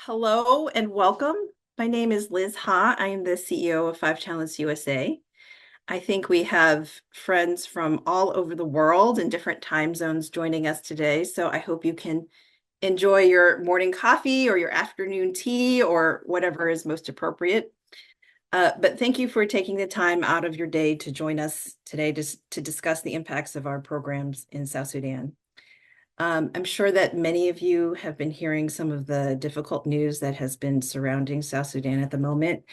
Hello and welcome. My name is Liz Ha. I am the CEO of Five Talents USA. I think we have friends from all over the world in different time zones joining us today. So I hope you can enjoy your morning coffee or your afternoon tea or whatever is most appropriate. But thank you for taking the time out of your day to join us today to discuss the impacts of our programs in South Sudan. I'm sure that many of you have been hearing some of the difficult news that has been surrounding South Sudan at the moment,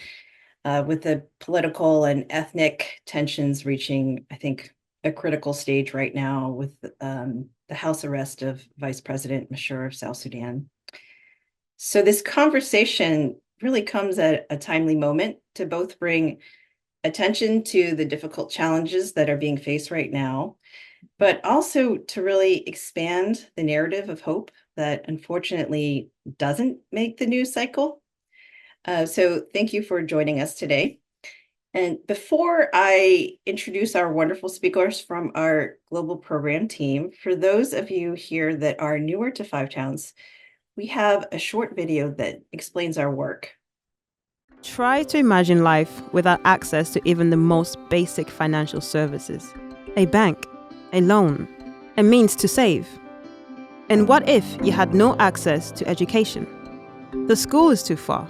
with the political and ethnic tensions reaching, I think, a critical stage right now with the house arrest of Vice President Bashir of South Sudan. So this conversation really comes at a timely moment to both bring attention to the difficult challenges that are being faced right now, but also to really expand the narrative of hope that unfortunately doesn't make the news cycle. So thank you for joining us today. And before I introduce our wonderful speakers from our global program team, for those of you here that are newer to Five Towns, we have a short video that explains our work. Try to imagine life without access to even the most basic financial services. A bank, a loan, a means to save. And what if you had no access to education? The school is too far.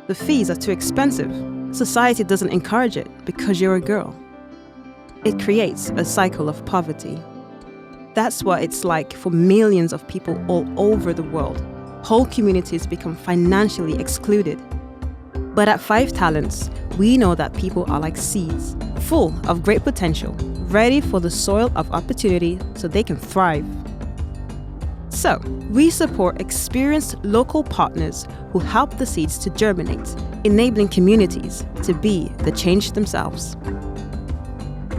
The fees are too expensive. Society doesn't encourage it because you're a girl. It creates a cycle of poverty. That's what it's like for millions of people all over the world. Whole communities become financially excluded. But at Five Talents, we know that people are like seeds, full of great potential, ready for the soil of opportunity so they can thrive. So, we support experienced local partners who help the seeds to germinate, enabling communities to be the change themselves.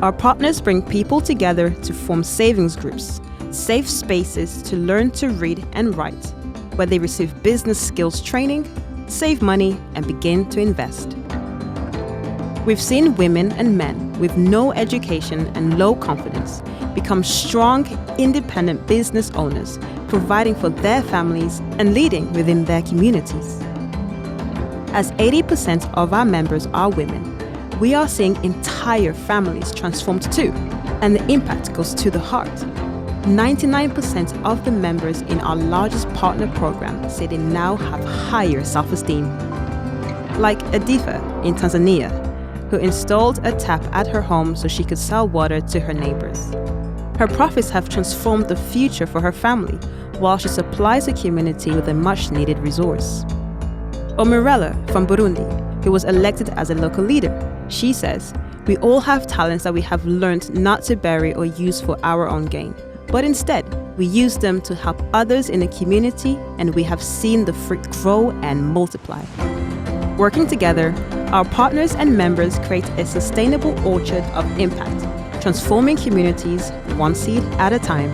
Our partners bring people together to form savings groups, safe spaces to learn to read and write, where they receive business skills training, save money, and begin to invest. We've seen women and men with no education and low confidence become strong, independent business owners, providing for their families and leading within their communities. As 80% of our members are women, we are seeing entire families transformed too, and the impact goes to the heart. 99% of the members in our largest partner program say they now have higher self-esteem. Like Adifa in Tanzania, who installed a tap at her home so she could sell water to her neighbors. Her profits have transformed the future for her family, while she supplies the community with a much-needed resource. Or Mirella from Burundi, who was elected as a local leader. She says, "We all have talents that we have learned not to bury or use for our own gain, but instead, we use them to help others in the community, and we have seen the fruit grow and multiply." Working together, our partners and members create a sustainable orchard of impact, transforming communities one seed at a time.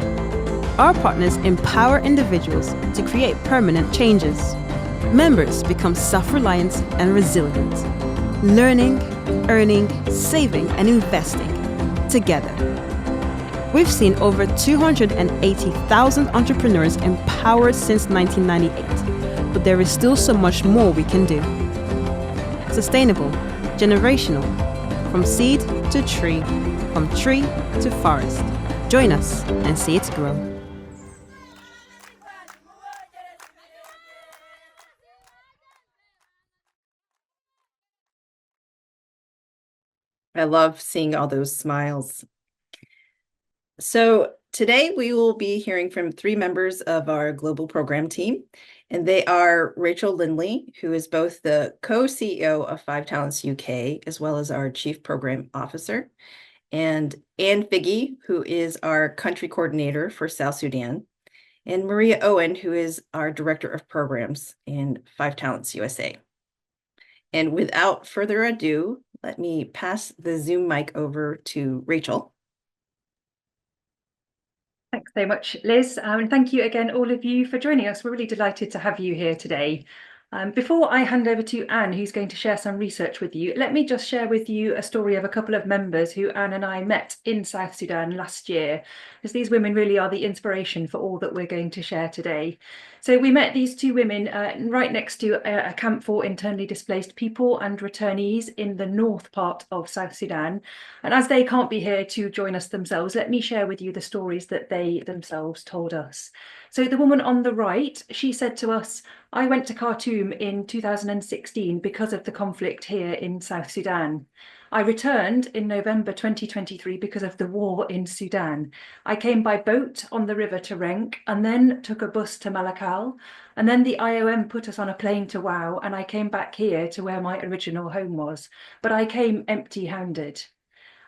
Our partners empower individuals to create permanent changes. Members become self-reliant and resilient, learning, earning, saving, and investing together. We've seen over 280,000 entrepreneurs empowered since 1998, but there is still so much more we can do. Sustainable, generational, from seed to tree, from tree to forest. Join us and see it grow. I love seeing all those smiles. So today we will be hearing from three members of our global program team, and they are Rachel Lindley, who is both the co-CEO of Five Talents UK, as well as our Chief Program Officer, and Anne Figge, who is our country coordinator for South Sudan, and Maria Owen, who is our Director of Programs in Five Talents USA. And without further ado, let me pass the Zoom mic over to Rachel. Thanks so much, Liz. And thank you again, all of you, for joining us. We're really delighted to have you here today. Before I hand over to Anne, who's going to share some research with you, let me just share with you a story of a couple of members who Anne and I met in South Sudan last year, because these women really are the inspiration for all that we're going to share today. So we met these two women right next to a camp for internally displaced people and returnees in the north part of South Sudan. And as they can't be here to join us themselves, let me share with you the stories that they themselves told us. So the woman on the right, she said to us, I went to Khartoum in 2016 because of the conflict here in South Sudan. I returned in November 2023 because of the war in Sudan. I came by boat on the river to Renk and then took a bus to Malakal. And then the IOM put us on a plane to Wau, and I came back here to where my original home was. But I came empty-handed.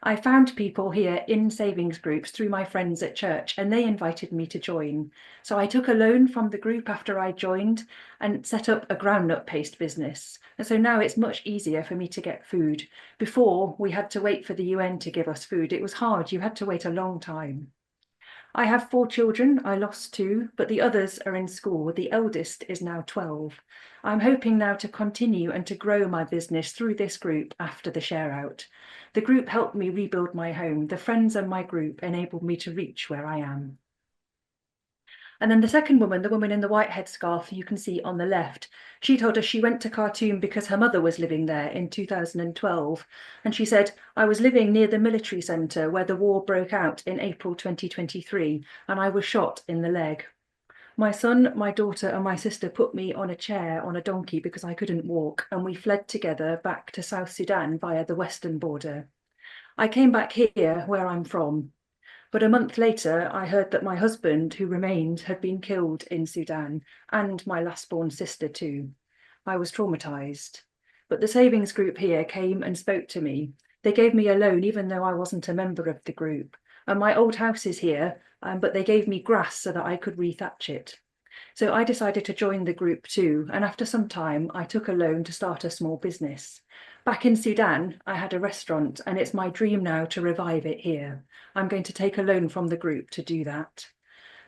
I found people here in savings groups through my friends at church, and they invited me to join. So I took a loan from the group after I joined and set up a groundnut paste business. And so now it's much easier for me to get food. Before, we had to wait for the UN to give us food. It was hard. You had to wait a long time. I have 4 children. I lost 2, but the others are in school. The eldest is now 12. I'm hoping now to continue and to grow my business through this group after the share out. The group helped me rebuild my home. The friends in my group enabled me to reach where I am. And then the second woman, the woman in the white headscarf you can see on the left, she told us she went to Khartoum because her mother was living there in 2012. And she said, I was living near the military centre where the war broke out in April 2023, and I was shot in the leg. My son, my daughter, and my sister put me on a chair on a donkey because I couldn't walk, and we fled together back to South Sudan via the western border. I came back here, where I'm from. But a month later, I heard that my husband, who remained, had been killed in Sudan, and my last-born sister too. I was traumatized. But the savings group here came and spoke to me. They gave me a loan, even though I wasn't a member of the group. And my old house is here, but they gave me grass so that I could rethatch it. So I decided to join the group too, and after some time, I took a loan to start a small business. Back in Sudan, I had a restaurant, and it's my dream now to revive it here. I'm going to take a loan from the group to do that.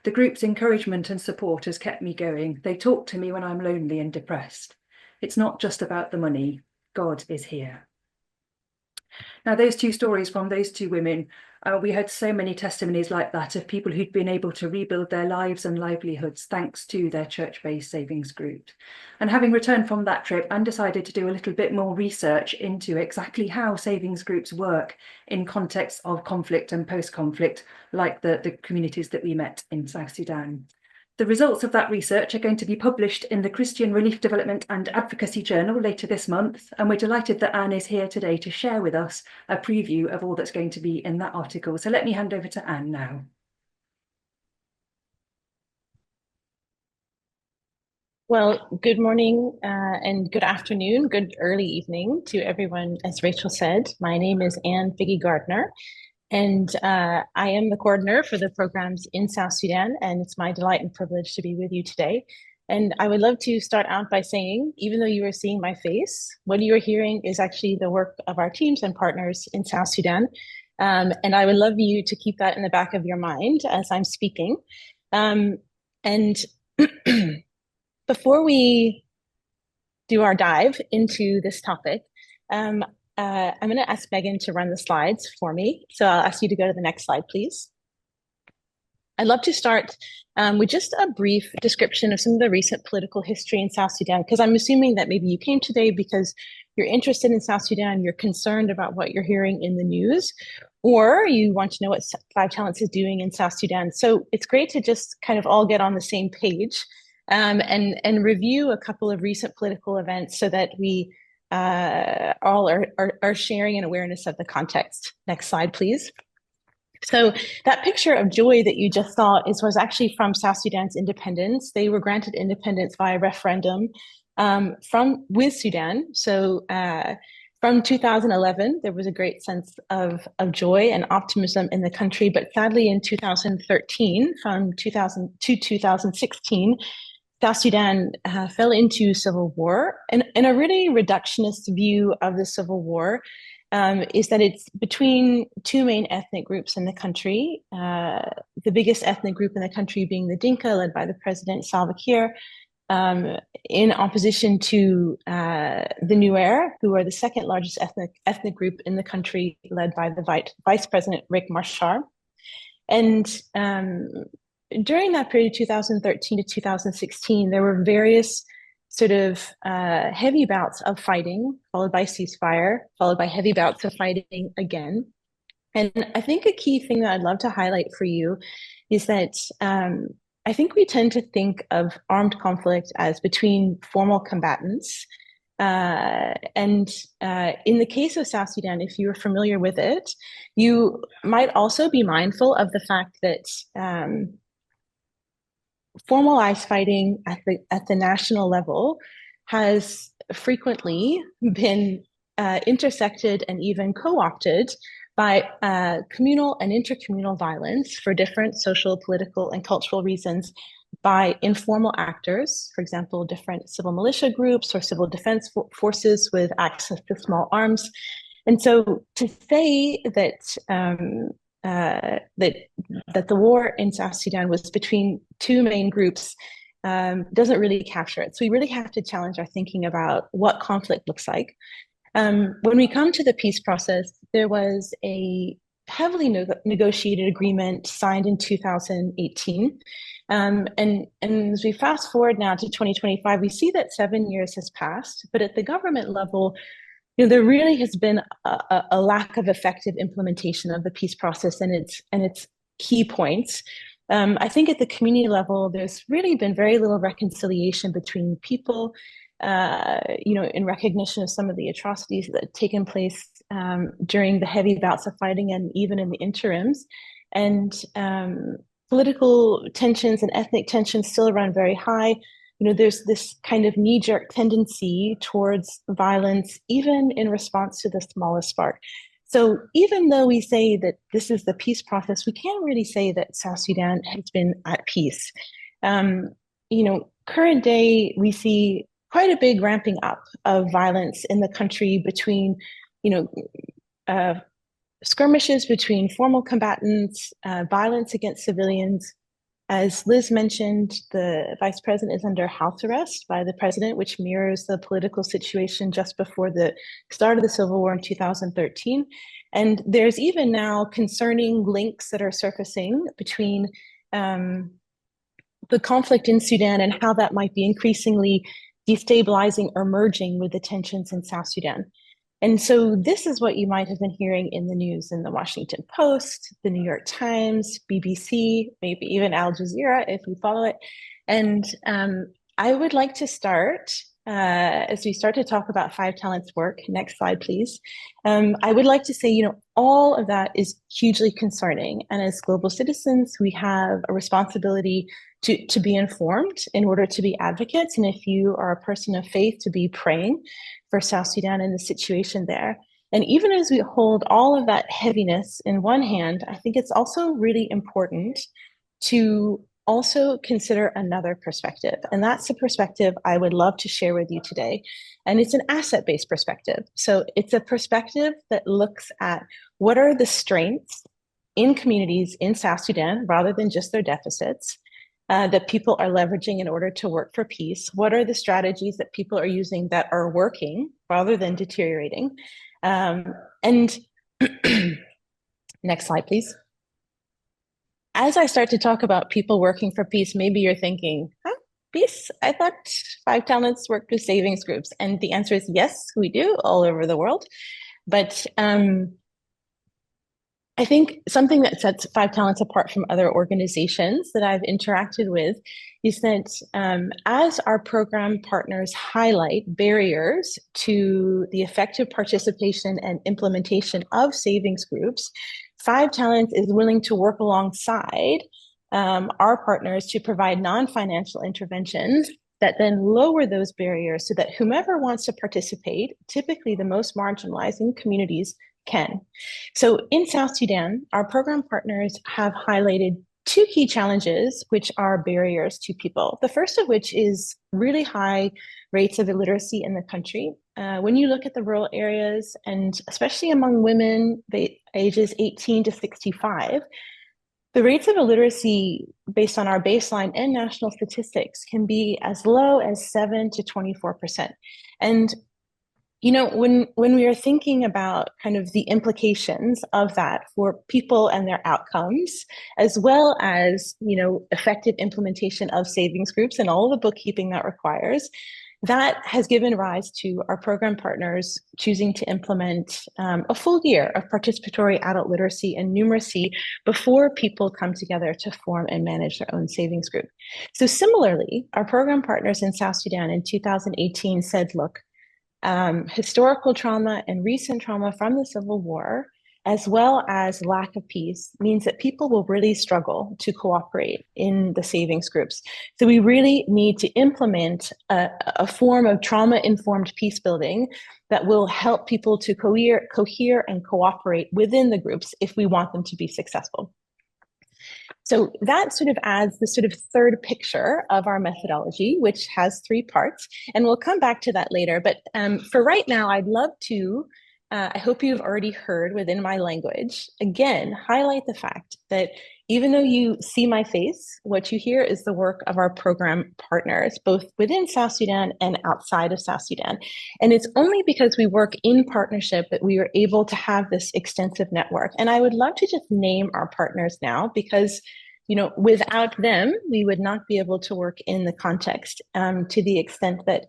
The group's encouragement and support has kept me going. They talk to me when I'm lonely and depressed. It's not just about the money. God is here. Now, those two stories from those two women, we had so many testimonies like that of people who'd been able to rebuild their lives and livelihoods thanks to their church-based savings group. And having returned from that trip, Anne decided to do a little bit more research into exactly how savings groups work in contexts of conflict and post-conflict, like the communities that we met in South Sudan. The results of that research are going to be published in the Christian Relief Development and Advocacy Journal later this month, and we're delighted that Anne is here today to share with us a preview of all that's going to be in that article. So let me hand over to Anne now. Well, good morning and good afternoon, good early evening to everyone. As Rachel said, my name is Anne Figge Gardner, and I am the coordinator for the programs in South Sudan, and it's my delight and privilege to be with you today. And I would love to start out by saying, even though you are seeing my face, what you're hearing is actually the work of our teams and partners in South Sudan. And I would love you to keep that in the back of your mind as I'm speaking. And before we do our dive into this topic, I'm going to ask Megan to run the slides for me. So I'll ask you to go to the next slide, please. I'd love to start with just a brief description of some of the recent political history in South Sudan, because I'm assuming that maybe you came today because you're interested in South Sudan, you're concerned about what you're hearing in the news, or you want to know what Five Talents is doing in South Sudan. So it's great to just kind of all get on the same page and review a couple of recent political events so that we all are sharing an awareness of the context. Next slide, please. So that picture of joy that you just saw was actually from South Sudan's independence. They were granted independence via referendum with Sudan. So from 2011, there was a great sense of joy and optimism in the country. But sadly, in 2013, from 2000 to 2016, South Sudan fell into civil war. And a really reductionist view of the civil war is that it's between two main ethnic groups in the country, the biggest ethnic group in the country being the Dinka, led by the president Salva Kiir, in opposition to the Nuer, who are the second largest ethnic group in the country, led by the Vice President Riek Machar. And during that period, 2013 to 2016, there were various sort of heavy bouts of fighting, followed by ceasefire, followed by heavy bouts of fighting again. And I think a key thing that I'd love to highlight for you is that I think we tend to think of armed conflict as between formal combatants. And in the case of South Sudan, if you're familiar with it, you might also be mindful of the fact that formalized fighting at the national level has frequently been intersected and even co-opted by communal and intercommunal violence for different social, political, and cultural reasons by informal actors, for example, different civil militia groups or civil defense forces with access to small arms. And so to say that that the war in South Sudan was between two main groups doesn't really capture it. So we really have to challenge our thinking about what conflict looks like. When we come to the peace process, there was a heavily negotiated agreement signed in 2018. And as we fast forward now to 2025, we see that 7 years has passed, but at the government level, there really has been a lack of effective implementation of the peace process and its key points. I think at the community level, there's really been very little reconciliation between people, in recognition of some of the atrocities that have taken place during the heavy bouts of fighting and even in the interims. And political tensions and ethnic tensions still run very high. There's this kind of knee-jerk tendency towards violence, even in response to the smallest spark. So even though we say that this is the peace process, we can't really say that South Sudan has been at peace. Current day, we see quite a big ramping up of violence in the country between, skirmishes between formal combatants, violence against civilians. As Liz mentioned, the vice president is under house arrest by the president, which mirrors the political situation just before the start of the civil war in 2013. And there's even now concerning links that are surfacing between the conflict in Sudan and how that might be increasingly destabilizing or merging with the tensions in South Sudan. And so this is what you might have been hearing in the news in the Washington Post, the New York Times, BBC, maybe even Al Jazeera, if you follow it. And I would like to start, as we start to talk about Five Talents work, next slide, please. I would like to say, all of that is hugely concerning. And as global citizens, we have a responsibility to be informed in order to be advocates. And if you are a person of faith, to be praying for South Sudan and the situation there. And even as we hold all of that heaviness in one hand, I think it's also really important to also consider another perspective. And that's the perspective I would love to share with you today. And it's an asset-based perspective. So it's a perspective that looks at what are the strengths in communities in South Sudan, rather than just their deficits, that people are leveraging in order to work for peace? What are the strategies that people are using that are working rather than deteriorating? And next slide, please. As I start to talk about people working for peace, maybe you're thinking, peace? I thought Five Talents worked with savings groups. And the answer is yes, we do all over the world. But I think something that sets Five Talents apart from other organizations that I've interacted with is that as our program partners highlight barriers to the effective participation and implementation of savings groups, Five Talents is willing to work alongside our partners to provide non-financial interventions that then lower those barriers so that whomever wants to participate, typically the most marginalized communities, can. So in South Sudan, our program partners have highlighted two key challenges, which are barriers to people. The first of which is really high rates of illiteracy in the country. When you look at the rural areas, and especially among women ages 18 to 65, The rates of illiteracy based on our baseline and national statistics can be as low as 7 to 24%. And when we are thinking about kind of the implications of that for people and their outcomes, as well as, effective implementation of savings groups and all the bookkeeping that requires, that has given rise to our program partners choosing to implement a full year of participatory adult literacy and numeracy before people come together to form and manage their own savings group. So similarly, our program partners in South Sudan in 2018 said, look, historical trauma and recent trauma from the Civil War, as well as lack of peace, means that people will really struggle to cooperate in the savings groups. So we really need to implement a form of trauma-informed peace building that will help people to cohere and cooperate within the groups if we want them to be successful. So that sort of adds the sort of third picture of our methodology, which has 3 parts. And we'll come back to that later. But for right now, I'd love to, I hope you've already heard within my language, again, highlight the fact that even though you see my face, what you hear is the work of our program partners, both within South Sudan and outside of South Sudan. And it's only because we work in partnership that we are able to have this extensive network. And I would love to just name our partners now because, without them, we would not be able to work in the context to the extent that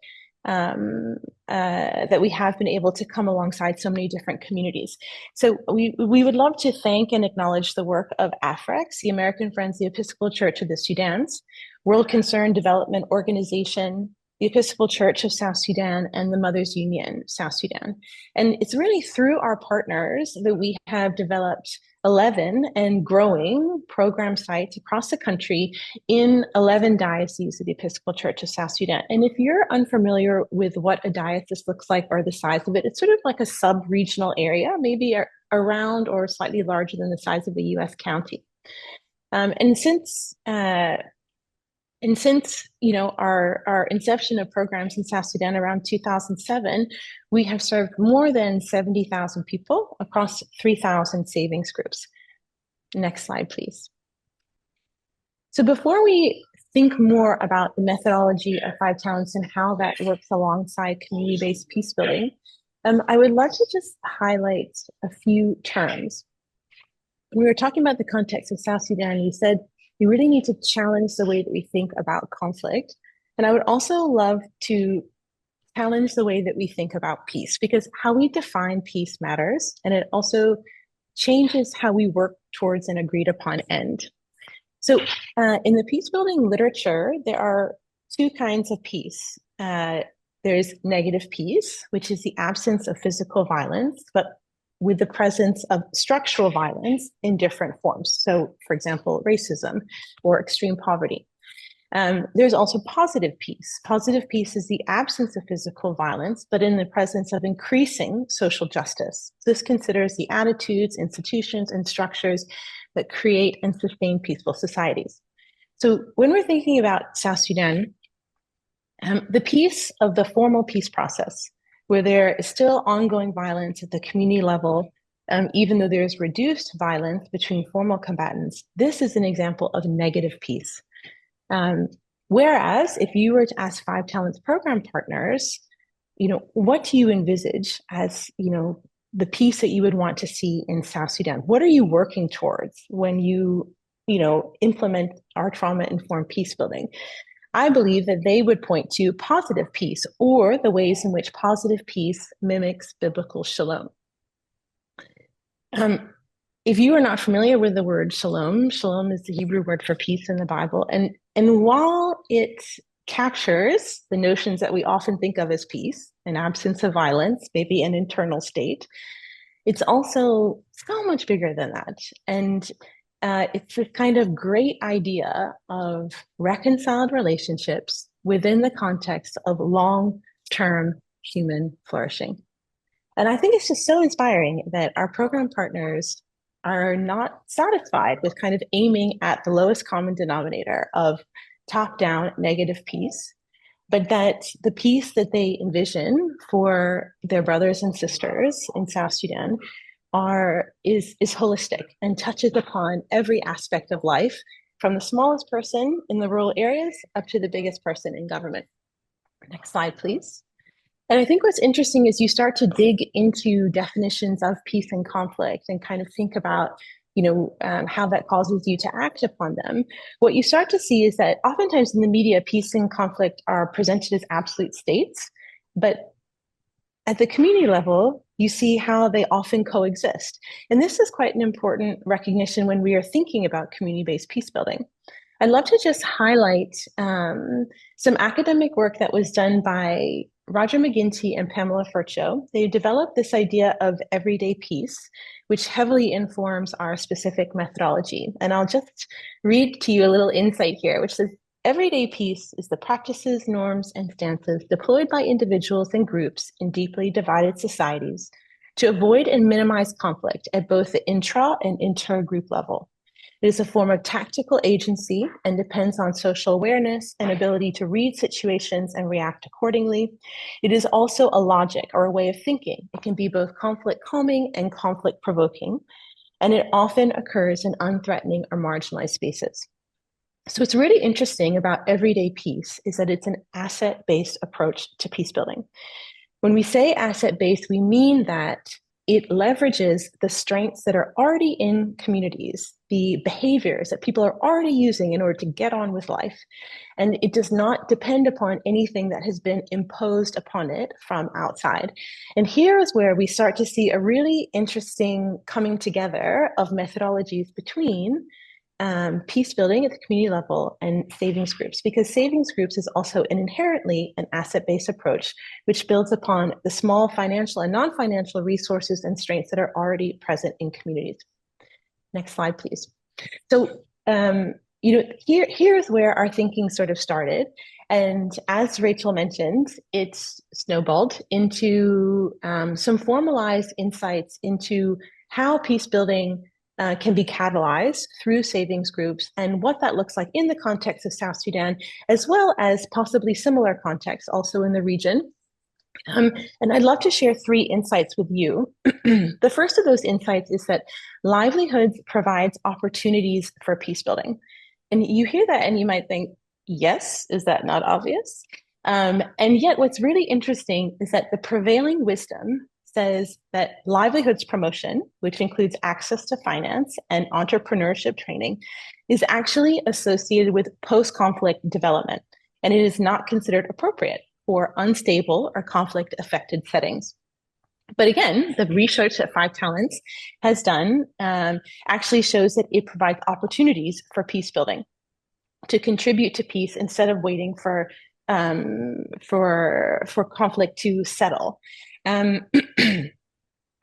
that we have been able to come alongside so many different communities. So we would love to thank and acknowledge the work of AFREX, the American Friends of the Episcopal Church of the Sudans, World Concern Development Organization, the Episcopal Church of South Sudan, and the Mothers Union, South Sudan. And it's really through our partners that we have developed 11 and growing program sites across the country in 11 dioceses of the Episcopal Church of South Sudan. And if you're unfamiliar with what a diocese looks like or the size of it, it's sort of like a sub-regional area, maybe around or slightly larger than the size of a US county. And since our inception of programs in South Sudan around 2007, we have served more than 70,000 people across 3,000 savings groups. Next slide, please. So before we think more about the methodology of 5 Talents and how that works alongside community-based peace building, I would love to just highlight a few terms. When we were talking about the context of South Sudan, you said we really need to challenge the way that we think about conflict. And I would also love to challenge the way that we think about peace, because how we define peace matters, and it also changes how we work towards an agreed upon end. So in the peace building literature, there are 2 kinds of peace. There's negative peace, which is the absence of physical violence, but with the presence of structural violence in different forms. So, for example, racism or extreme poverty. There's also positive peace. Positive peace is the absence of physical violence, but in the presence of increasing social justice. This considers the attitudes, institutions, and structures that create and sustain peaceful societies. So when we're thinking about South Sudan, the piece of the formal peace process, where there is still ongoing violence at the community level, even though there's reduced violence between formal combatants, this is an example of negative peace. Whereas if you were to ask 5 Talents program partners, what do you envisage as, the peace that you would want to see in South Sudan? What are you working towards when you, implement our trauma-informed peace building? I believe that they would point to positive peace, or the ways in which positive peace mimics biblical shalom. If you are not familiar with the word shalom, shalom is the Hebrew word for peace in the Bible. And while it captures the notions that we often think of as peace, an absence of violence, maybe an internal state, it's also so much bigger than that. And it's a kind of great idea of reconciled relationships within the context of long-term human flourishing. And I think it's just so inspiring that our program partners are not satisfied with kind of aiming at the lowest common denominator of top-down negative peace, but that the peace that they envision for their brothers and sisters in South Sudan is holistic and touches upon every aspect of life, from the smallest person in the rural areas up to the biggest person in government. Next slide, please. And I think what's interesting is you start to dig into definitions of peace and conflict and kind of think about, how that causes you to act upon them. What you start to see is that oftentimes in the media, peace and conflict are presented as absolute states, but at the community level, you see how they often coexist. And this is quite an important recognition when we are thinking about community-based peace building. I'd love to just highlight some academic work that was done by Roger McGinty and Pamela Furcho. They developed this idea of everyday peace, which heavily informs our specific methodology. And I'll just read to you a little insight here, which says, everyday peace is the practices, norms, and stances deployed by individuals and groups in deeply divided societies to avoid and minimize conflict at both the intra and inter-group level. It is a form of tactical agency and depends on social awareness and ability to read situations and react accordingly. It is also a logic or a way of thinking. It can be both conflict calming and conflict provoking, and it often occurs in unthreatening or marginalized spaces. So what's really interesting about everyday peace is that it's an asset-based approach to peace building. When we say asset-based, we mean that it leverages the strengths that are already in communities, the behaviors that people are already using in order to get on with life. And it does not depend upon anything that has been imposed upon it from outside. And here is where we start to see a really interesting coming together of methodologies between peace building at the community level and savings groups, because savings groups is also inherently an asset-based approach, which builds upon the small financial and non-financial resources and strengths that are already present in communities. Next slide, please. So, here's where our thinking sort of started. And as Rachel mentioned, it's snowballed into some formalized insights into how peace building can be catalyzed through savings groups and what that looks like in the context of South Sudan, as well as possibly similar contexts also in the region. And I'd love to share 3 insights with you. The first of those insights is that livelihoods provides opportunities for peace building. And you hear that and you might think, yes, is that not obvious? And yet what's really interesting is that the prevailing wisdom says that livelihoods promotion, which includes access to finance and entrepreneurship training, is actually associated with post-conflict development, and it is not considered appropriate for unstable or conflict-affected settings. But again, the research that Five Talents has done actually shows that it provides opportunities for peace building, to contribute to peace instead of waiting for conflict to settle. And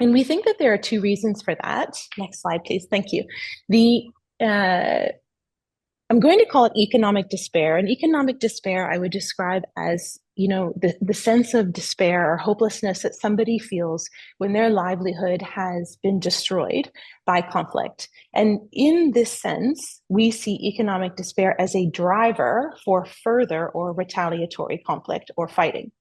we think that there are 2 reasons for that. Next slide, please. Thank you. I'm going to call it economic despair. And economic despair, I would describe as, the sense of despair or hopelessness that somebody feels when their livelihood has been destroyed by conflict. And in this sense, we see economic despair as a driver for further or retaliatory conflict or fighting.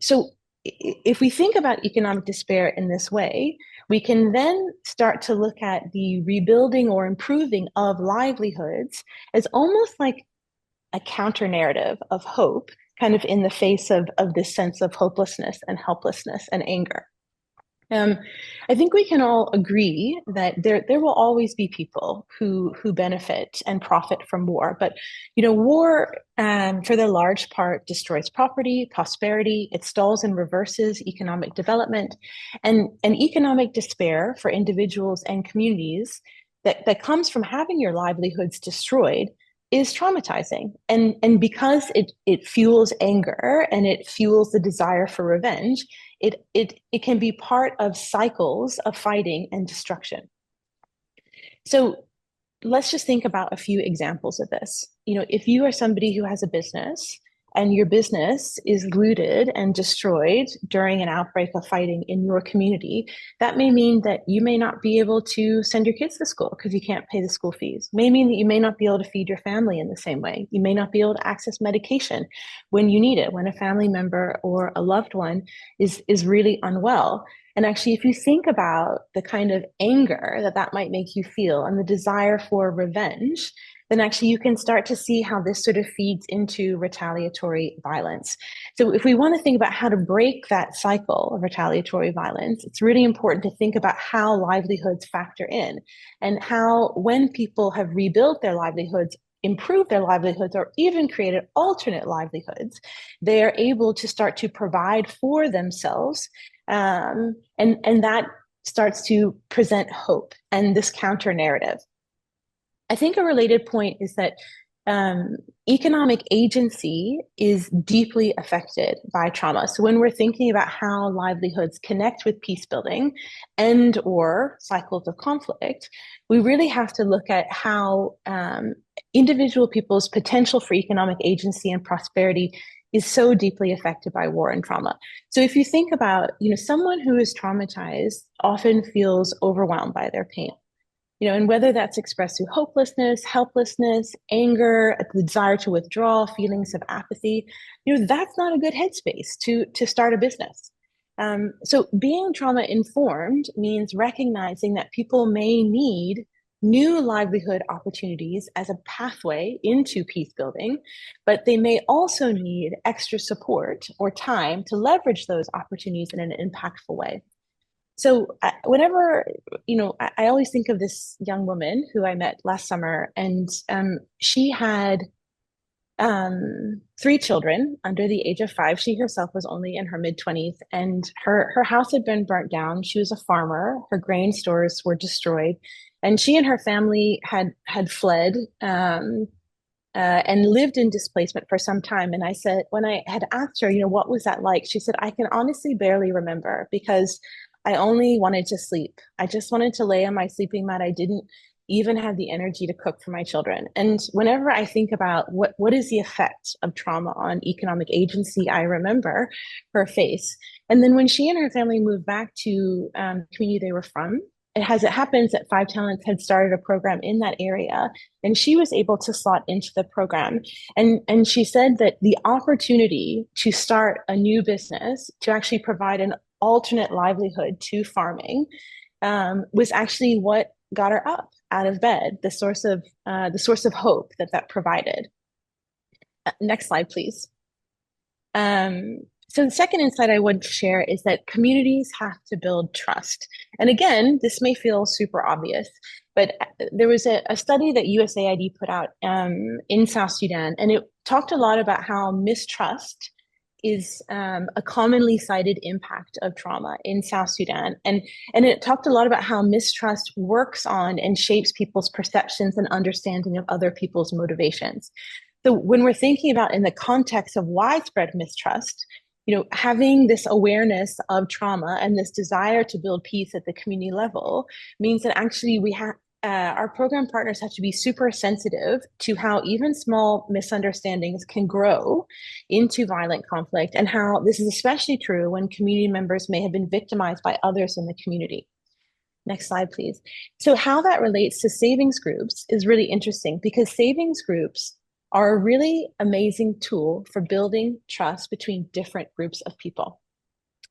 So if we think about economic despair in this way, we can then start to look at the rebuilding or improving of livelihoods as almost like a counter narrative of hope, kind of in the face of this sense of hopelessness and helplessness and anger. I think we can all agree that there will always be people who benefit and profit from war, but war for the large part destroys property, prosperity, it stalls and reverses economic development, and economic despair for individuals and communities that comes from having your livelihoods destroyed is traumatizing. And because it fuels anger and it fuels the desire for revenge, it can be part of cycles of fighting and destruction. So let's just think about a few examples of this. If you are somebody who has a business and your business is looted and destroyed during an outbreak of fighting in your community, that may mean that you may not be able to send your kids to school because you can't pay the school fees. It may mean that you may not be able to feed your family in the same way. You may not be able to access medication when you need it, when a family member or a loved one is really unwell. And actually, if you think about the kind of anger that that might make you feel and the desire for revenge, then actually you can start to see how this sort of feeds into retaliatory violence. So if we want to think about how to break that cycle of retaliatory violence, it's really important to think about how livelihoods factor in and how when people have rebuilt their livelihoods, improved their livelihoods, or even created alternate livelihoods, they are able to start to provide for themselves. And that starts to present hope and this counter narrative. I think a related point is that economic agency is deeply affected by trauma. So when we're thinking about how livelihoods connect with peace building and or cycles of conflict, we really have to look at how individual people's potential for economic agency and prosperity is so deeply affected by war and trauma. So if you think about, someone who is traumatized often feels overwhelmed by their pain. And whether that's expressed through hopelessness, helplessness, anger, the desire to withdraw, feelings of apathy, that's not a good headspace to start a business. So being trauma informed means recognizing that people may need new livelihood opportunities as a pathway into peace building, but they may also need extra support or time to leverage those opportunities in an impactful way. So whenever, I always think of this young woman who I met last summer, and she had 3 children under the age of 5. She herself was only in her mid-20s, and her house had been burnt down. She was a farmer. Her grain stores were destroyed, and she and her family had fled and lived in displacement for some time. And I said, when I had asked her, what was that like? She said, I can honestly barely remember because I only wanted to sleep. I just wanted to lay on my sleeping mat. I didn't even have the energy to cook for my children. And whenever I think about what is the effect of trauma on economic agency, I remember her face. And then when she and her family moved back to the community they were from, it happens that Five Talents had started a program in that area, and she was able to slot into the program. And she said that the opportunity to start a new business, to actually provide an alternate livelihood to farming, was actually what got her up out of bed, the source of hope that provided. Next slide, please. So the second insight I want to share is that communities have to build trust. And again, this may feel super obvious, but there was a study that USAID put out in South Sudan, and it talked a lot about how mistrust is a commonly cited impact of trauma in South Sudan. And it talked a lot about how mistrust works on and shapes people's perceptions and understanding of other people's motivations. So when we're thinking about in the context of widespread mistrust, having this awareness of trauma and this desire to build peace at the community level means that actually we have our program partners have to be super sensitive to how even small misunderstandings can grow into violent conflict, and how this is especially true when community members may have been victimized by others in the community. Next slide, please. So how that relates to savings groups is really interesting, because savings groups are a really amazing tool for building trust between different groups of people.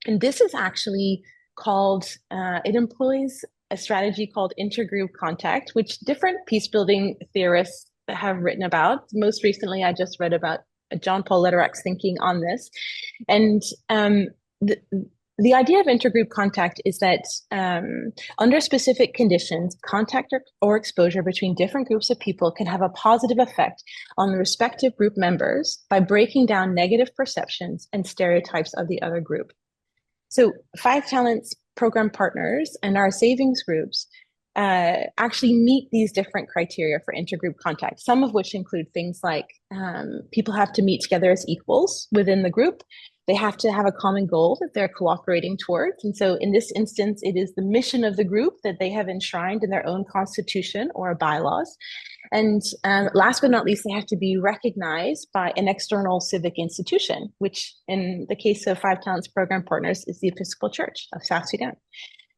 And this is actually called, it employs a strategy called intergroup contact, which different peace building theorists have written about. Most recently, I just read about John Paul Lederach's thinking on this. And the idea of intergroup contact is that under specific conditions, contact or exposure between different groups of people can have a positive effect on the respective group members by breaking down negative perceptions and stereotypes of the other group. So Five Talents program partners and our savings groups actually meet these different criteria for intergroup contact, some of which include things like people have to meet together as equals within the group. They have to have a common goal that they're cooperating towards. And so in this instance, it is the mission of the group that they have enshrined in their own constitution or bylaws. And last but not least, they have to be recognized by an external civic institution, which in the case of Five Talents program partners is the Episcopal Church of South Sudan.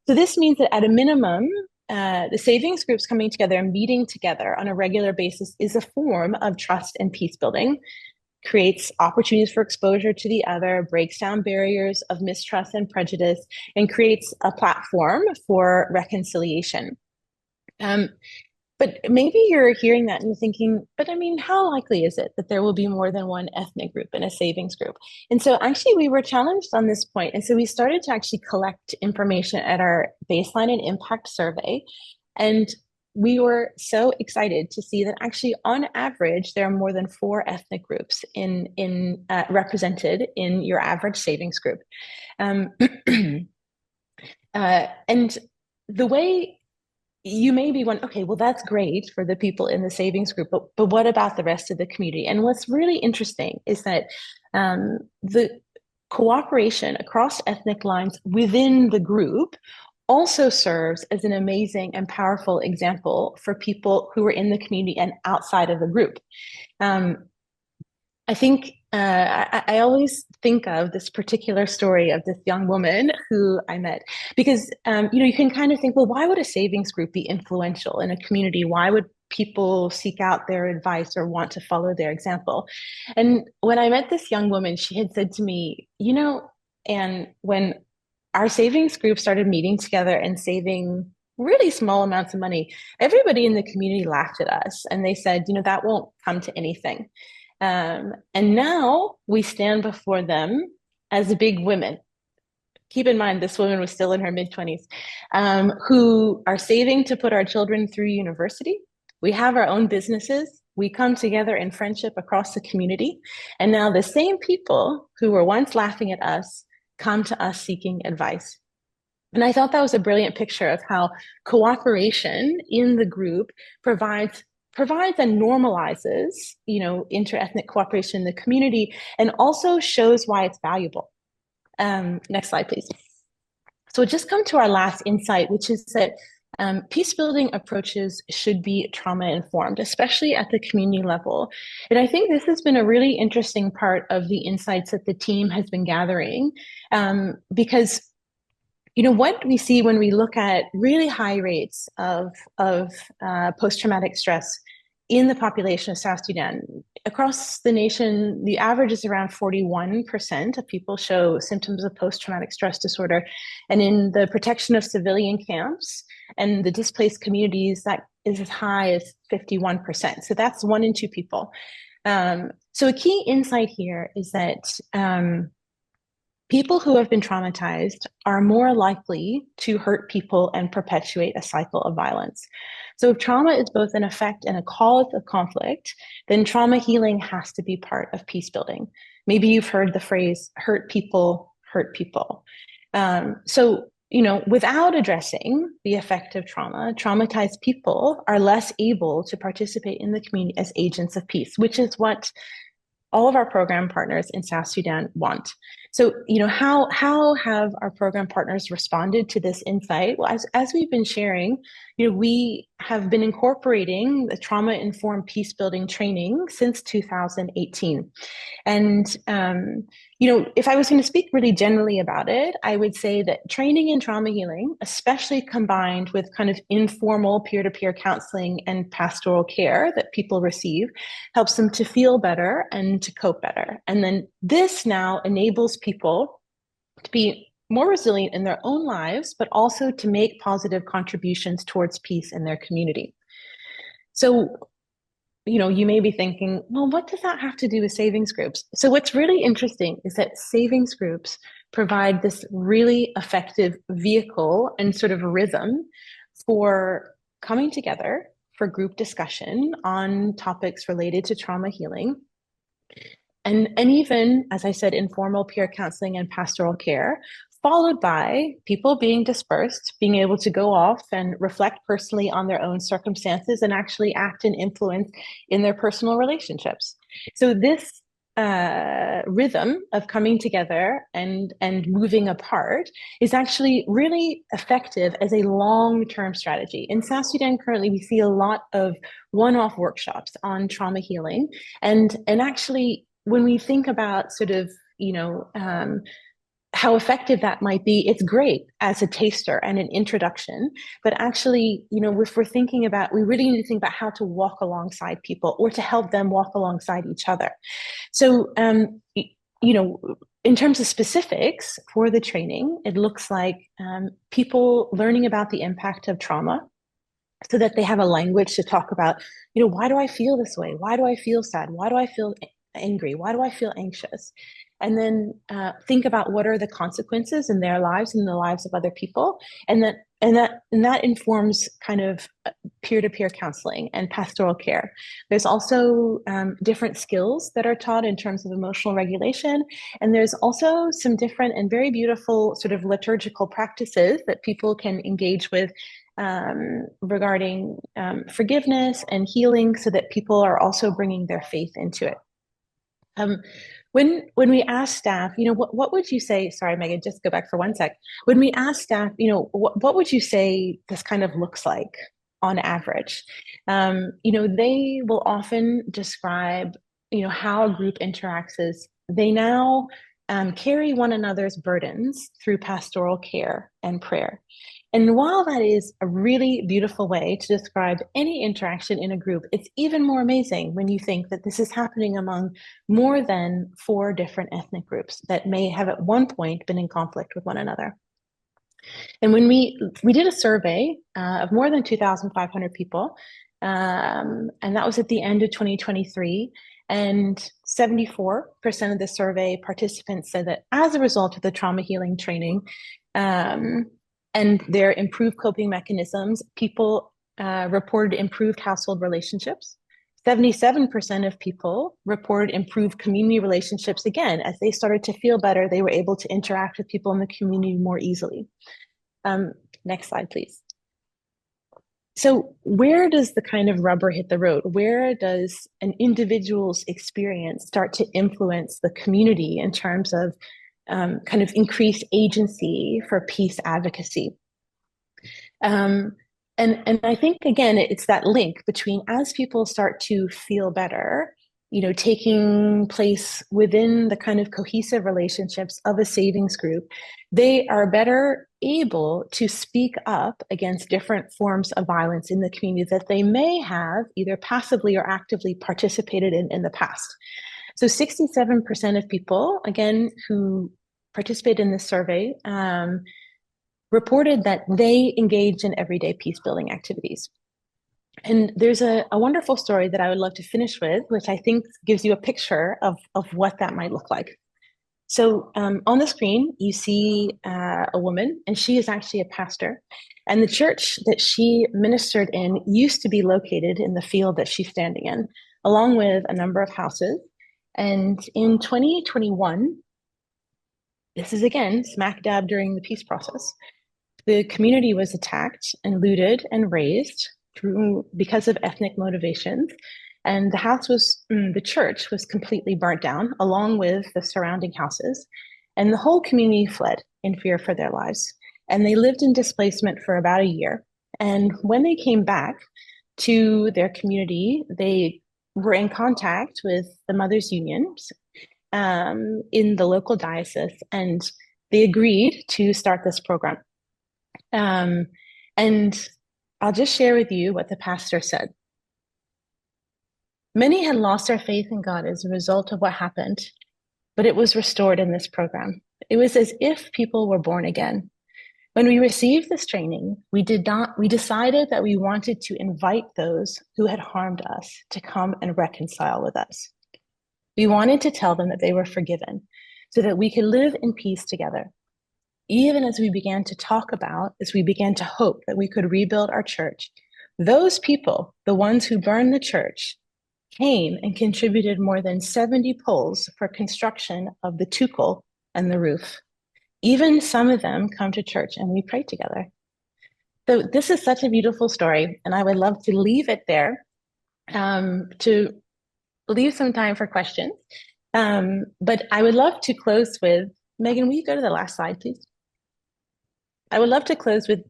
So this means that at a minimum, the savings groups coming together and meeting together on a regular basis is a form of trust and peace building. creates opportunities for exposure to the other, breaks down barriers of mistrust and prejudice, and creates a platform for reconciliation. But maybe you're hearing that and you're thinking, but I mean, how likely is it that there will be more than one ethnic group in a savings group? And so actually we were challenged on this point. And so we started to actually collect information at our baseline and impact survey. And we were so excited to see that actually on average, there are more than 4 ethnic groups represented in your average savings group. And the way you may be wondering, okay, well, that's great for the people in the savings group, but what about the rest of the community? And what's really interesting is that the cooperation across ethnic lines within the group also serves as an amazing and powerful example for people who are in the community and outside of the group. I think I always think of this particular story of this young woman who I met because, you can kind of think, well, why would a savings group be influential in a community? Why would people seek out their advice or want to follow their example? And when I met this young woman, she had said to me, and when our savings group started meeting together and saving really small amounts of money, everybody in the community laughed at us and they said, that won't come to anything. And now we stand before them as big women. Keep in mind, this woman was still in her mid-20s, who are saving to put our children through university. We have our own businesses. We come together in friendship across the community. And now the same people who were once laughing at us come to us seeking advice. And I thought that was a brilliant picture of how cooperation in the group provides and normalizes, interethnic cooperation in the community and also shows why it's valuable. Next slide, please. So we'll just come to our last insight, which is that peace building approaches should be trauma informed, especially at the community level. And I think this has been a really interesting part of the insights that the team has been gathering, because what we see when we look at really high rates of post-traumatic stress in the population of South Sudan. Across the nation, the average is around 41% of people show symptoms of post-traumatic stress disorder. And in the protection of civilian camps and the displaced communities, that is as high as 51%. So that's 1 in 2 people. So a key insight here is that people who have been traumatized are more likely to hurt people and perpetuate a cycle of violence. So if trauma is both an effect and a cause of conflict, then trauma healing has to be part of peace building. Maybe you've heard the phrase, hurt people hurt people. Without addressing the effect of trauma, traumatized people are less able to participate in the community as agents of peace, which is what all of our program partners in South Sudan want. So, how have our program partners responded to this insight? Well, as we've been sharing, we have been incorporating the trauma-informed peace building training since 2018. And, if I was going to speak really generally about it, I would say that training in trauma healing, especially combined with kind of informal peer-to-peer counseling and pastoral care that people receive, helps them to feel better and to cope better. And then this now enables people to be more resilient in their own lives, but also to make positive contributions towards peace in their community. So, you may be thinking, well, what does that have to do with savings groups? So what's really interesting is that savings groups provide this really effective vehicle and sort of rhythm for coming together for group discussion on topics related to trauma healing. And even, as I said, informal peer counseling and pastoral care, followed by people being dispersed, being able to go off and reflect personally on their own circumstances and actually act and influence in their personal relationships. So this rhythm of coming together and moving apart is actually really effective as a long-term strategy. In South Sudan currently, we see a lot of one-off workshops on trauma healing. And actually, when we think about sort of, how effective that might be, it's great as a taster and an introduction. But actually, if we're thinking about, we really need to think about how to walk alongside people or to help them walk alongside each other. So, in terms of specifics for the training, it looks like people learning about the impact of trauma so that they have a language to talk about, why do I feel this way? Why do I feel sad? Why do I feel angry? Why do I feel anxious? And then think about what are the consequences in their lives and the lives of other people, and that informs kind of peer-to-peer counseling and pastoral care. There's also different skills that are taught in terms of emotional regulation, and there's also some different and very beautiful sort of liturgical practices that people can engage with regarding forgiveness and healing, so that people are also bringing their faith into it. When we ask staff, what would you say? Sorry, Megan, just go back for one sec. When we ask staff, what would you say this kind of looks like on average? They will often describe, how a group interacts as they now carry one another's burdens through pastoral care and prayer. And while that is a really beautiful way to describe any interaction in a group, it's even more amazing when you think that this is happening among more than 4 different ethnic groups that may have at one point been in conflict with one another. And when we did a survey of more than 2,500 people, and that was at the end of 2023, and 74% of the survey participants said that as a result of the trauma healing training, and their improved coping mechanisms, people reported improved household relationships. 77% of people reported improved community relationships. Again, as they started to feel better, they were able to interact with people in the community more easily. Next slide, please. So where does the kind of rubber hit the road? Where does an individual's experience start to influence the community in terms of kind of increased agency for peace advocacy? And I think, again, it's that link between, as people start to feel better, taking place within the kind of cohesive relationships of a savings group, they are better able to speak up against different forms of violence in the community that they may have either passively or actively participated in the past. So 67% of people, again, who participated in this survey, reported that they engaged in everyday peace building activities. And there's a wonderful story that I would love to finish with, which I think gives you a picture of what that might look like. So on the screen, you see a woman, and she is actually a pastor. And the church that she ministered in used to be located in the field that she's standing in, along with a number of houses. And in 2021, this is again smack dab during the peace process, the community was attacked and looted and razed because of ethnic motivations. And the church was completely burnt down, along with the surrounding houses. And the whole community fled in fear for their lives. And they lived in displacement for about a year. And when they came back to their community, they were in contact with the Mothers Unions in the local diocese, and they agreed to start this program. And I'll just share with you what the pastor said. Many had lost their faith in God as a result of what happened, but it was restored in this program. It was as if people were born again. When we received this training, we decided that we wanted to invite those who had harmed us to come and reconcile with us. We wanted to tell them that they were forgiven so that we could live in peace together. Even as we began to hope that we could rebuild our church, those people, the ones who burned the church, came and contributed more than 70 poles for construction of the tukul and the roof. Even some of them come to church and we pray together. So this is such a beautiful story, and I would love to leave it there to leave some time for questions. But I would love to close with, Megan, will you go to the last slide, please? I would love to close with,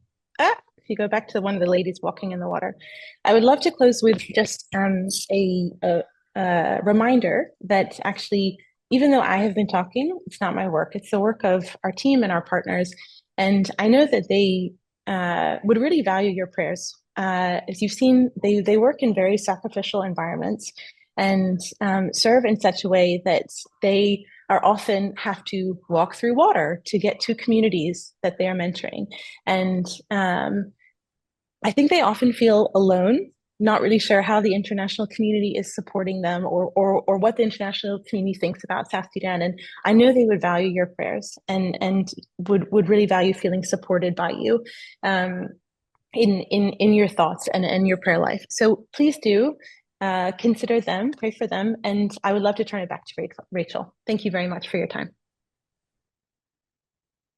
if you go back to one of the ladies walking in the water, I would love to close with just a reminder that actually even though I have been talking, it's not my work. It's the work of our team and our partners. And I know that they would really value your prayers. As you've seen, they work in very sacrificial environments and serve in such a way that they are often have to walk through water to get to communities that they are mentoring. And I think they often feel alone, not really sure how the international community is supporting them or what the international community thinks about South Sudan. And I know they would value your prayers and would really value feeling supported by you in your thoughts and your prayer life. So please do consider them, pray for them, and I would love to turn it back to Rachel. Thank you very much for your time.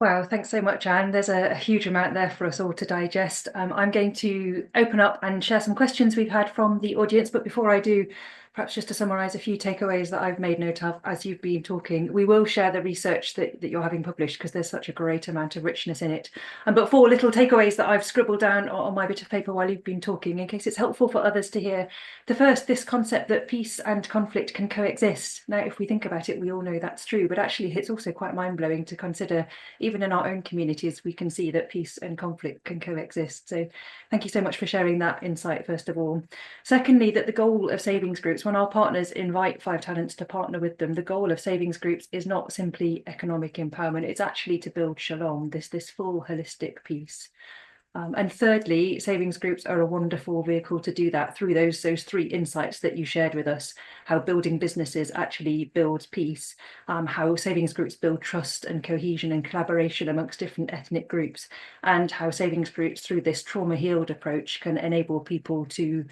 Wow, thanks so much, Anne. There's a huge amount there for us all to digest. I'm going to open up and share some questions we've had from the audience, but before I do, perhaps just to summarise a few takeaways that I've made note of as you've been talking. We will share the research that you're having published because there's such a great amount of richness in it. But 4 little takeaways that I've scribbled down on my bit of paper while you've been talking, in case it's helpful for others to hear. The first, this concept that peace and conflict can coexist. Now, if we think about it, we all know that's true, but actually it's also quite mind-blowing to consider, even in our own communities, we can see that peace and conflict can coexist. So thank you so much for sharing that insight, first of all. Secondly, that the goal of savings groups, when our partners invite Five Talents to partner with them, the goal of savings groups is not simply economic empowerment, it's actually to build shalom, this full holistic peace. And thirdly, savings groups are a wonderful vehicle to do that through those 3 insights that you shared with us: how building businesses actually builds peace, how savings groups build trust and cohesion and collaboration amongst different ethnic groups, and how savings groups, through this trauma-healed approach, can enable people to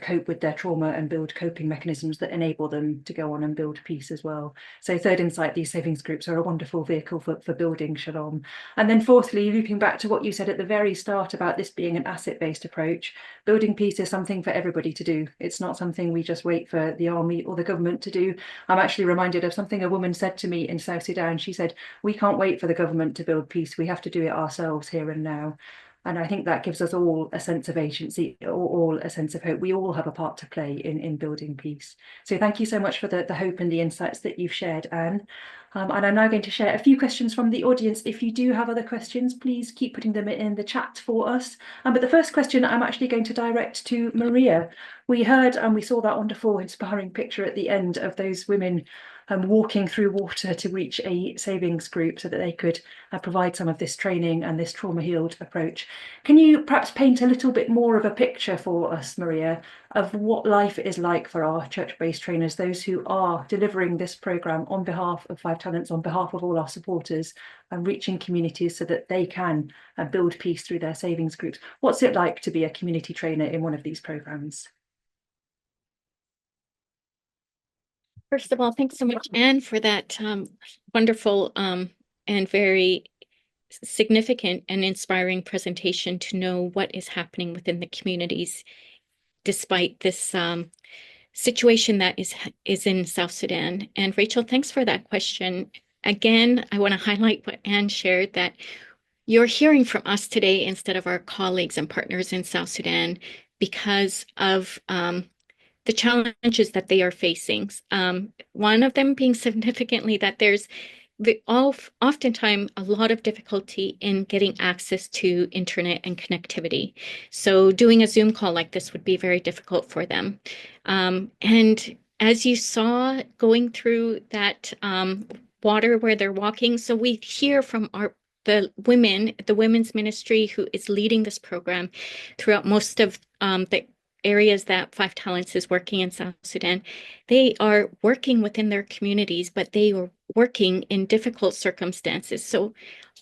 cope with their trauma and build coping mechanisms that enable them to go on and build peace as well. So third insight, these savings groups are a wonderful vehicle for building shalom. And then fourthly, looping back to what you said at the very start about this being an asset-based approach, building peace is something for everybody to do. It's not something we just wait for the army or the government to do. I'm actually reminded of something a woman said to me in South Sudan. She said, "We can't wait for the government to build peace. We have to do it ourselves here and now." And I think that gives us all a sense of agency, or all a sense of hope. We all have a part to play in building peace. So thank you so much for the hope and the insights that you've shared, Anne. And I'm now going to share a few questions from the audience. If you do have other questions, please keep putting them in the chat for us. But the first question I'm actually going to direct to Maria. We heard and we saw that wonderful, inspiring picture at the end of those women walking through water to reach a savings group so that they could provide some of this training and this trauma-healed approach. Can you perhaps paint a little bit more of a picture for us, Maria, of what life is like for our church-based trainers, those who are delivering this programme on behalf of Five Talents, on behalf of all our supporters, and reaching communities so that they can build peace through their savings groups? What's it like to be a community trainer in one of these programmes? First of all, thanks so much, Anne, for that wonderful and very significant and inspiring presentation to know what is happening within the communities despite this situation that is in South Sudan. And Rachel, thanks for that question. Again, I want to highlight what Anne shared, that you're hearing from us today instead of our colleagues and partners in South Sudan because of the challenges that they are facing. One of them being significantly that there's oftentimes a lot of difficulty in getting access to internet and connectivity. So doing a Zoom call like this would be very difficult for them. And as you saw going through that water where they're walking, so we hear from the women's ministry who is leading this program throughout most of the areas that Five Talents is working in South Sudan. They are working within their communities, but they are working in difficult circumstances. So,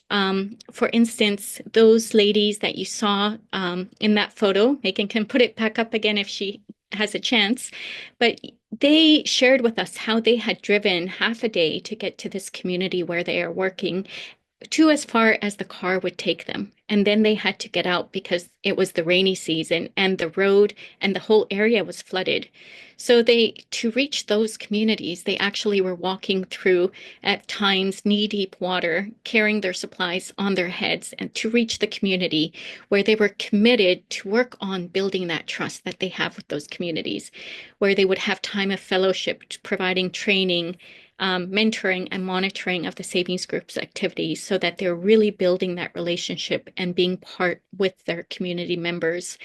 for instance, those ladies that you saw in that photo, Megan can put it back up again if she has a chance, but they shared with us how they had driven half a day to get to this community where they are working to as far as the car would take them. And then they had to get out because it was the rainy season and the road and the whole area was flooded. So to reach those communities, they actually were walking through at times knee-deep water, carrying their supplies on their heads, and to reach the community where they were committed to work on building that trust that they have with those communities, where they would have time of fellowship, providing training, mentoring and monitoring of the savings group's activities so that they're really building that relationship and being part with their community members.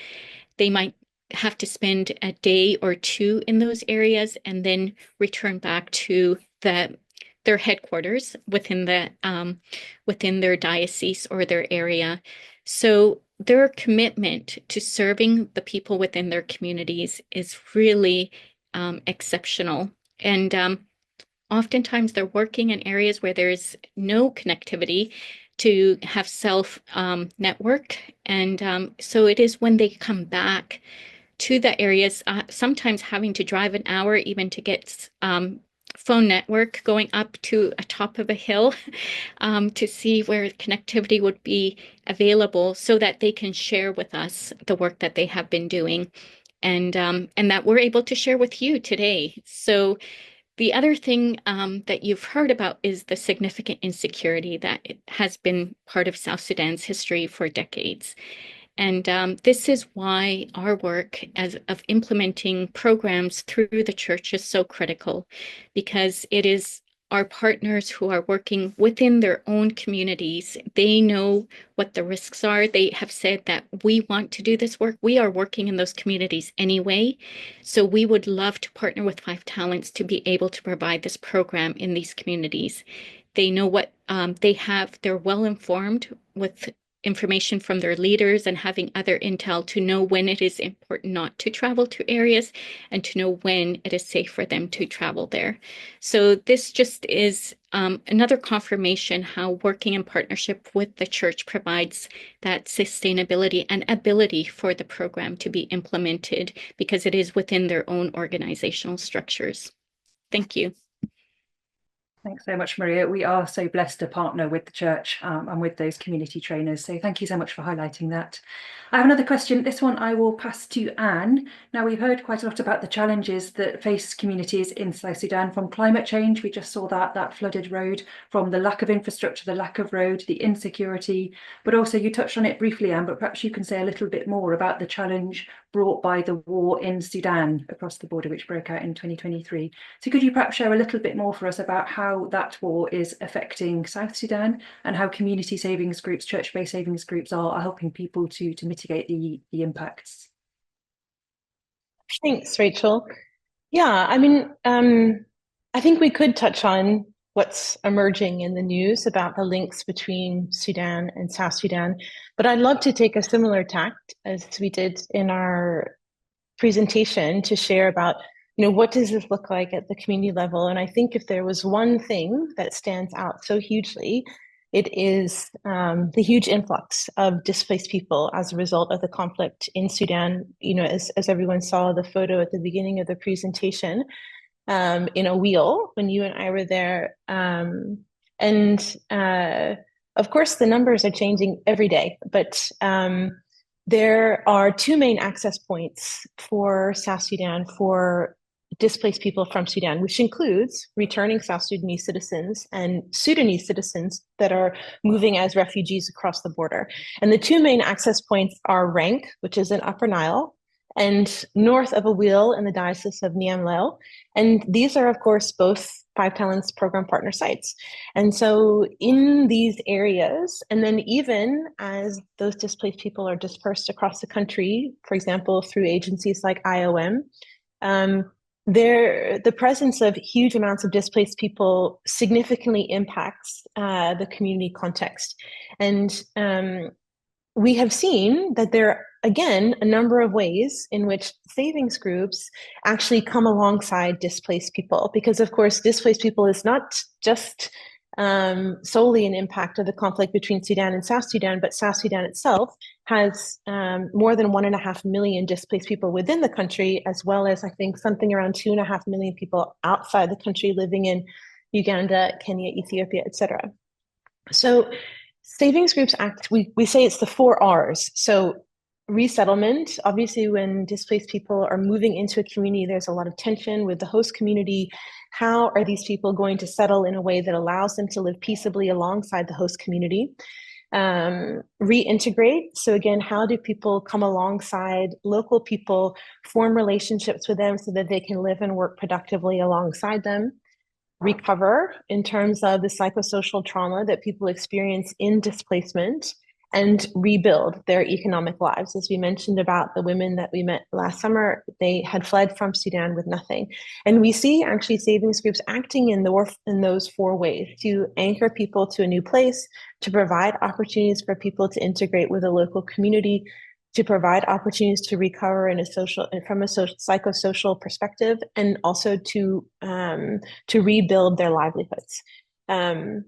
They might have to spend a day or two in those areas and then return back to their headquarters within their diocese or their area. So their commitment to serving the people within their communities is really exceptional. And oftentimes they're working in areas where there's no connectivity to have self network. And so it is when they come back to the areas, sometimes having to drive an hour even to get phone network, going up to a top of a hill to see where connectivity would be available so that they can share with us the work that they have been doing, and that we're able to share with you today. So the other thing that you've heard about is the significant insecurity that has been part of South Sudan's history for decades. And this is why our work of implementing programs through the church is so critical, because it is our partners who are working within their own communities. They know what the risks are. They have said that we want to do this work. We are working in those communities anyway. So we would love to partner with Five Talents to be able to provide this program in these communities. They know what they have. They're well informed with information from their leaders and having other intel to know when it is important not to travel to areas and to know when it is safe for them to travel there. So this just is another confirmation how working in partnership with the church provides that sustainability and ability for the program to be implemented because it is within their own organizational structures. Thank you. Thanks so much, Maria. We are so blessed to partner with the church and with those community trainers. So thank you so much for highlighting that. I have another question. This one I will pass to Anne. Now, we've heard quite a lot about the challenges that face communities in South Sudan from climate change. We just saw that flooded road, from the lack of infrastructure, the lack of road, the insecurity, but also you touched on it briefly, Anne, but perhaps you can say a little bit more about the challenge brought by the war in Sudan across the border, which broke out in 2023. So could you perhaps share a little bit more for us about how that war is affecting South Sudan and how community savings groups, church-based savings groups are helping people to mitigate the impacts? Thanks, Rachel. Yeah, I mean, I think we could touch on what's emerging in the news about the links between Sudan and South Sudan, but I'd love to take a similar tact as we did in our presentation to share about, what does this look like at the community level? And I think if there was one thing that stands out so hugely, it is the huge influx of displaced people as a result of the conflict in Sudan. As everyone saw the photo at the beginning of the presentation, in a wheel when you and I were there. And of course, the numbers are changing every day, but there are two main access points for South Sudan for displaced people from Sudan, which includes returning South Sudanese citizens and Sudanese citizens that are moving as refugees across the border. And the two main access points are Rank, which is in Upper Nile, and north of a wheel in the Diocese of Niamey. And these are, of course, both Five Talents program partner sites. And so in these areas, and then even as those displaced people are dispersed across the country, for example, through agencies like IOM, the presence of huge amounts of displaced people significantly impacts the community context. And we have seen that there are, again, a number of ways in which savings groups actually come alongside displaced people, because of course, displaced people is not just solely an impact of the conflict between Sudan and South Sudan, but South Sudan itself has more than 1.5 million displaced people within the country, as well as I think something around 2.5 million people outside the country living in Uganda, Kenya, Ethiopia, etc. So Savings Groups Act, we say it's the 4 Rs. So resettlement, obviously when displaced people are moving into a community, there's a lot of tension with the host community. How are these people going to settle in a way that allows them to live peaceably alongside the host community? Reintegrate. So again, how do people come alongside local people, form relationships with them so that they can live and work productively alongside them? Recover in terms of the psychosocial trauma that people experience in displacement, and rebuild their economic lives. As we mentioned about the women that we met last summer, they had fled from Sudan with nothing. And we see actually savings groups acting in those 4 ways: to anchor people to a new place, to provide opportunities for people to integrate with a local community, to provide opportunities to recover from a psychosocial perspective, and also to rebuild their livelihoods. Thank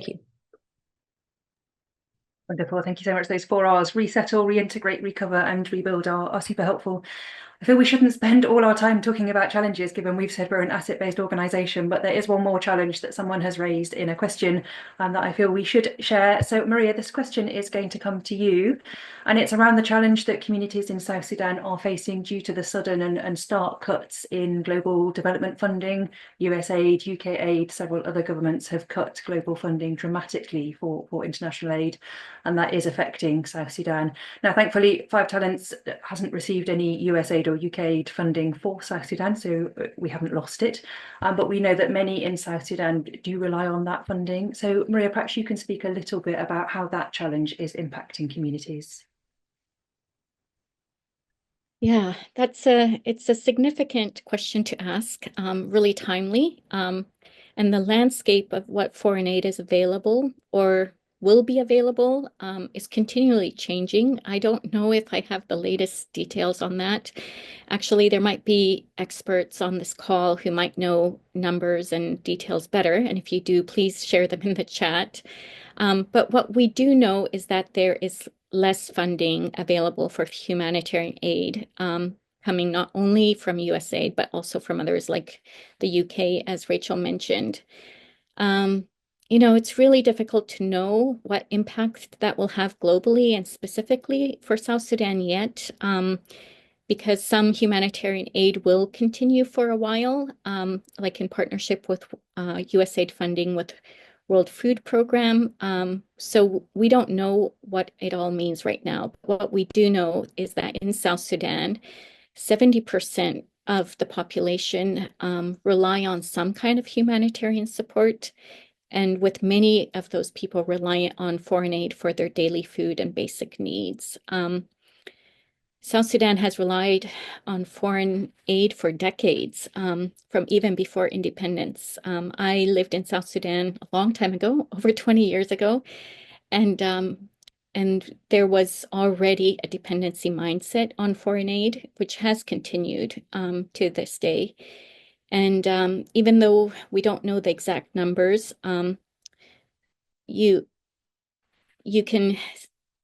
you. Wonderful. Thank you so much. Those 4 Rs, resettle, reintegrate, recover, and rebuild, are super helpful. I feel we shouldn't spend all our time talking about challenges, given we've said we're an asset-based organisation, but there is one more challenge that someone has raised in a question that I feel we should share. So Maria, this question is going to come to you, and it's around the challenge that communities in South Sudan are facing due to the sudden and stark cuts in global development funding. USAID, UK aid, several other governments have cut global funding dramatically for international aid, and that is affecting South Sudan. Now, thankfully, Five Talents hasn't received any USAID or UK aid funding for South Sudan, so we haven't lost it. But we know that many in South Sudan do rely on that funding. So Maria, perhaps you can speak a little bit about how that challenge is impacting communities. Yeah, it's a significant question to ask, really timely. And the landscape of what foreign aid is available or will be available is continually changing. I don't know if I have the latest details on that. Actually, there might be experts on this call who might know numbers and details better. And if you do, please share them in the chat. But what we do know is that there is less funding available for humanitarian aid, coming not only from USAID, but also from others like the UK, as Rachel mentioned. It's really difficult to know what impact that will have globally and specifically for South Sudan yet, because some humanitarian aid will continue for a while, like in partnership with USAID funding with World Food Program. So we don't know what it all means right now. What we do know is that in South Sudan, 70% of the population rely on some kind of humanitarian support, and with many of those people reliant on foreign aid for their daily food and basic needs. South Sudan has relied on foreign aid for decades, from even before independence. I lived in South Sudan a long time ago, over 20 years ago, and there was already a dependency mindset on foreign aid, which has continued to this day. And even though we don't know the exact numbers, you can,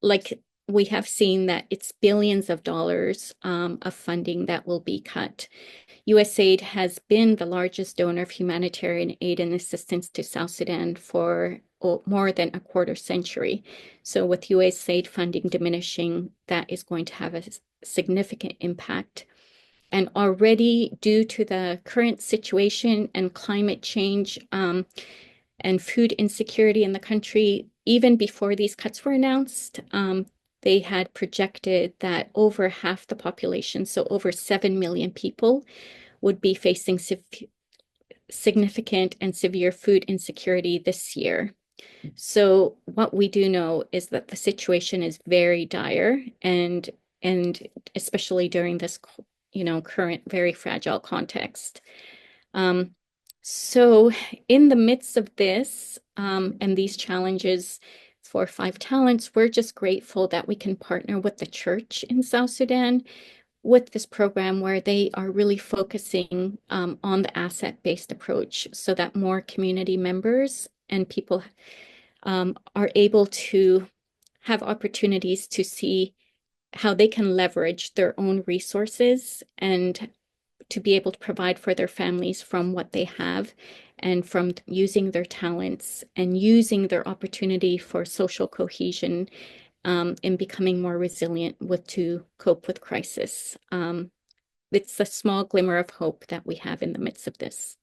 like, we have seen that it's billions of dollars of funding that will be cut. USAID has been the largest donor of humanitarian aid and assistance to South Sudan for more than a quarter century. So with USAID funding diminishing, that is going to have a significant impact. And already, due to the current situation and climate change and food insecurity in the country, even before these cuts were announced, they had projected that over half the population, so over 7 million people, would be facing significant and severe food insecurity this year. So what we do know is that the situation is very dire, and especially during this, current very fragile context. So in the midst of this and these challenges for Five Talents, we're just grateful that we can partner with the church in South Sudan with this program where they are really focusing on the asset-based approach so that more community members and people are able to have opportunities to see how they can leverage their own resources and to be able to provide for their families from what they have and from using their talents and using their opportunity for social cohesion and becoming more resilient to cope with crisis. It's a small glimmer of hope that we have in the midst of this.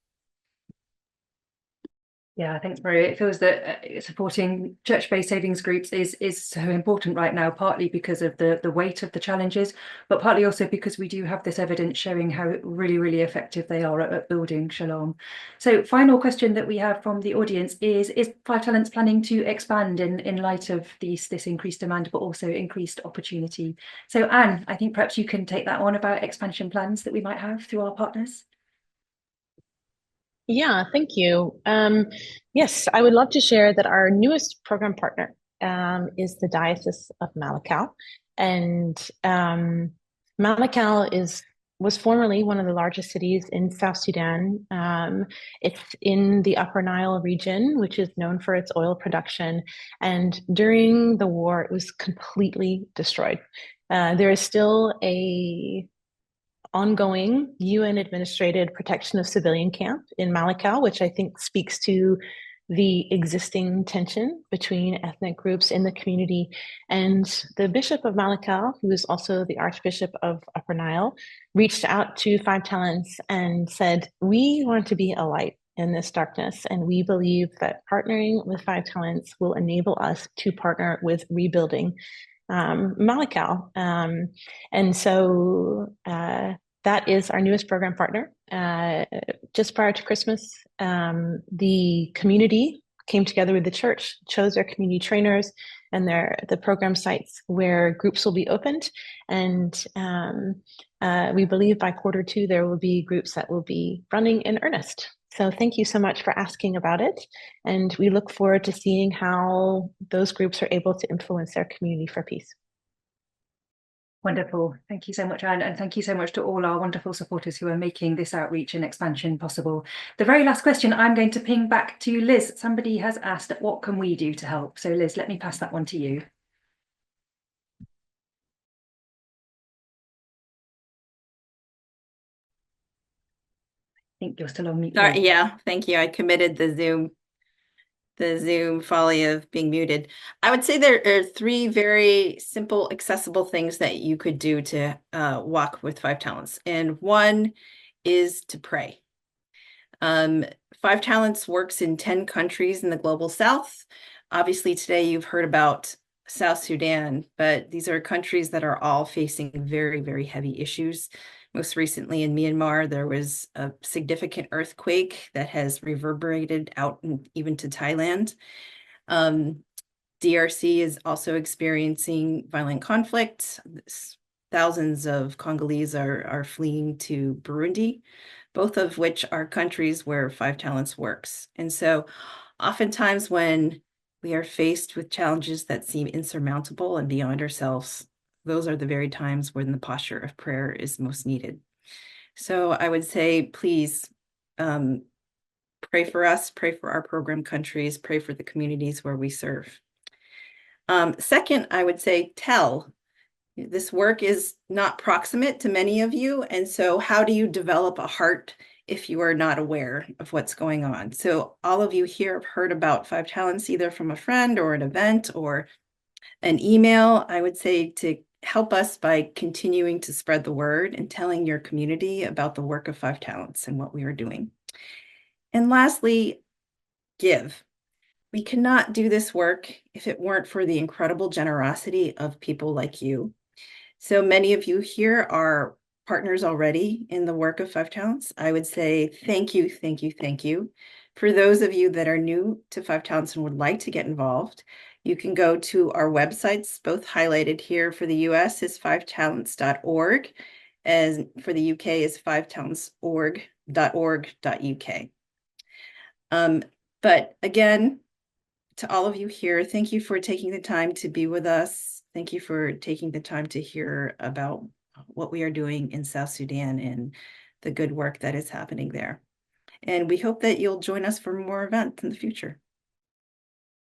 Yeah, I think it feels that supporting church-based savings groups is so important right now, partly because of the weight of the challenges, but partly also because we do have this evidence showing how really, really effective they are at building shalom. So final question that we have from the audience is Five Talents planning to expand in light of this increased demand, but also increased opportunity? So Anne, I think perhaps you can take that on about expansion plans that we might have through our partners. Yeah, thank you. Yes, I would love to share that our newest program partner is the Diocese of Malakal. And Malakal was formerly one of the largest cities in South Sudan. It's in the Upper Nile region, which is known for its oil production. And during the war, it was completely destroyed. There is still a ongoing UN administrated protection of civilian camp in Malakal, which I think speaks to the existing tension between ethnic groups in the community. And the Bishop of Malakal, who is also the Archbishop of Upper Nile, reached out to Five Talents and said, we want to be a light in this darkness. And we believe that partnering with Five Talents will enable us to partner with rebuilding Malakal. And so that is our newest program partner. Just prior to Christmas, the community came together with the church, chose their community trainers and the program sites where groups will be opened. And we believe by Q2, there will be groups that will be running in earnest. So thank you so much for asking about it. And we look forward to seeing how those groups are able to influence their community for peace. Wonderful. Thank you so much, Anne. And thank you so much to all our wonderful supporters who are making this outreach and expansion possible. The very last question I'm going to ping back to Liz. Somebody has asked, what can we do to help? So Liz, let me pass that one to you. I think you're still on mute. Sorry, yeah, thank you. I committed the Zoom folly of being muted. I would say there are three very simple, accessible things that you could do to walk with Five Talents. And one is to pray. Five Talents works in 10 countries in the global south. Obviously, today you've heard about South Sudan, but these are countries that are all facing very, very heavy issues. Most recently in Myanmar, there was a significant earthquake that has reverberated out even to Thailand. DRC is also experiencing violent conflict. Thousands of Congolese are fleeing to Burundi, both of which are countries where Five Talents works. And so oftentimes when we are faced with challenges that seem insurmountable and beyond ourselves, those are the very times when the posture of prayer is most needed. So I would say, please pray for us, pray for our program countries, pray for the communities where we serve. Second, I would say tell. This work is not proximate to many of you. And so how do you develop a heart if you are not aware of what's going on? So all of you here have heard about Five Talents, either from a friend or an event or an email. I would say to help us by continuing to spread the word and telling your community about the work of Five Talents and what we are doing. And lastly, give. We cannot do this work if it weren't for the incredible generosity of people like you. So many of you here are partners already in the work of Five Talents. I would say thank you, thank you, thank you. For those of you that are new to Five Talents and would like to get involved, you can go to our websites, both highlighted here. For the US is fivetalents.org, and for the UK is fivetalents.org.uk. But again, to all of you here, thank you for taking the time to be with us. Thank you for taking the time to hear about what we are doing in South Sudan and the good work that is happening there. And we hope that you'll join us for more events in the future.